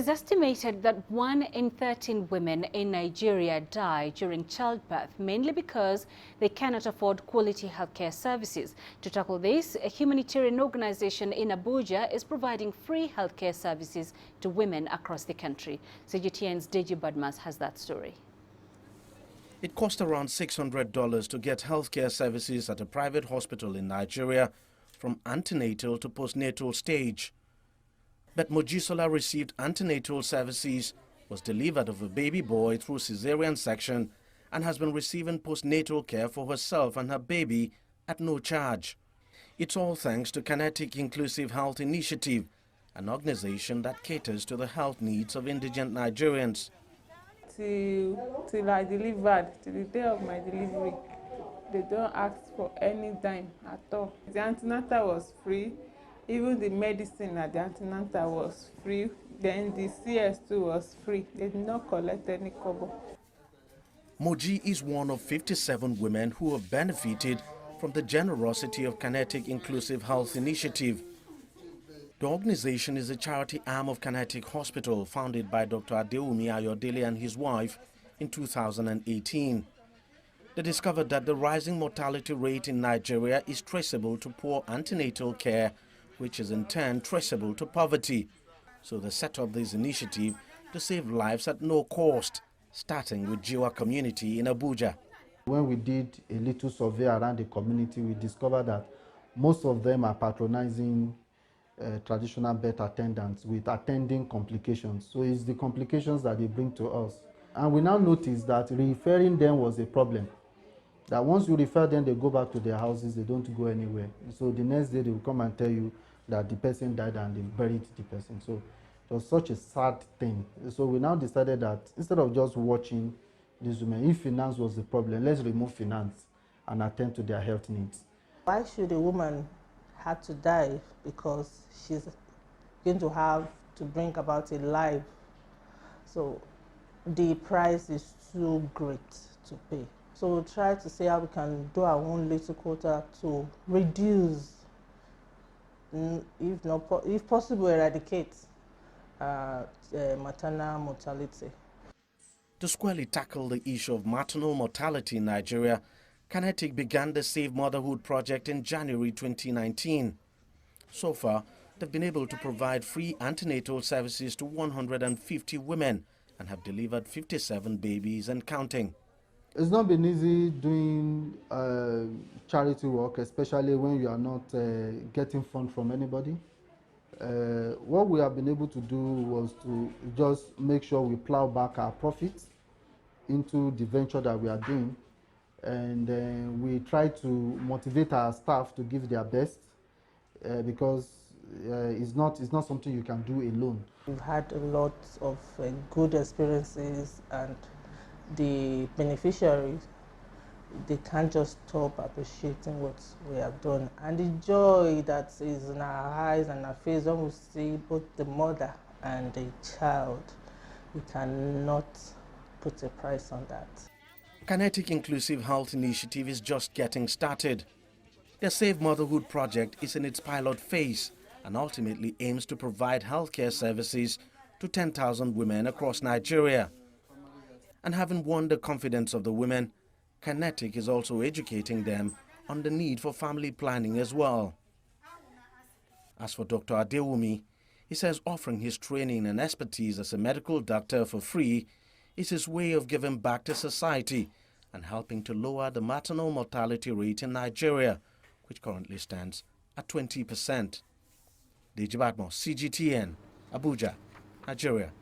It is estimated that 1 in 13 women in Nigeria die during childbirth, mainly because they cannot afford quality healthcare services. To tackle this, a humanitarian organization in Abuja is providing free healthcare services to women across the country. CGTN's Deji Badmus has that story. It cost around $600 to get healthcare services at a private hospital in Nigeria from antenatal to postnatal stage. But Mojisola received antenatal services, was delivered of a baby boy through cesarean section, and has been receiving postnatal care for herself and her baby at no charge. It's all thanks to Kinetic Inclusive Health Initiative, an organization that caters to the health needs of indigent Nigerians. Till I delivered, till the day of my delivery, they don't ask for any dime at all. The antenatal was free. Even the medicine at the antenatal was free. Then the CS2 was free. They did not collect any kobo. Moji is one of 57 women who have benefited from the generosity of Kinetic Inclusive Health Initiative. The organization is a charity arm of Kinetic Hospital, founded by Dr. Adewumi Ayodele and his wife in 2018. They discovered that the rising mortality rate in Nigeria is traceable to poor antenatal care, which is in turn traceable to poverty. So they set up this initiative to save lives at no cost, starting with Jiwa community in Abuja. When we did a little survey around the community, we discovered that most of them are patronizing traditional birth attendants with attending complications. So it's the complications that they bring to us. And we now noticed that referring them was a problem. That once you refer them, they go back to their houses, they don't go anywhere. So the next day they will come and tell you that the person died and they buried the person. So it was such a sad thing. So we now decided that instead of just watching these women, if finance was the problem, let's remove finance and attend to their health needs. Why should a woman have to die because she's going to have to bring about a life? So the price is too great to pay. So we'll try to see how we can do our own little quota to reduce, if possible, eradicate maternal mortality. To squarely tackle the issue of maternal mortality in Nigeria, Kinetic began the Save Motherhood project in January 2019. So far, they've been able to provide free antenatal services to 150 women and have delivered 57 babies and counting. It's not been easy doing charity work, especially when you are not getting funds from anybody. What we have been able to do was to just make sure we plow back our profits into the venture that we are doing. And we try to motivate our staff to give their best because it's not something you can do alone. We've had a lot of good experiences, and the beneficiaries, they can't just stop appreciating what we have done. And the joy that is in our eyes and our face when we see both the mother and the child, we cannot put a price on that. Kinetic Inclusive Health Initiative is just getting started. Their Save Motherhood project is in its pilot phase and ultimately aims to provide healthcare services to 10,000 women across Nigeria. And having won the confidence of the women, Kinetic is also educating them on the need for family planning as well. As for Dr. Adewumi, he says offering his training and expertise as a medical doctor for free is his way of giving back to society and helping to lower the maternal mortality rate in Nigeria, which currently stands at 20%. Deji, CGTN, Abuja, Nigeria.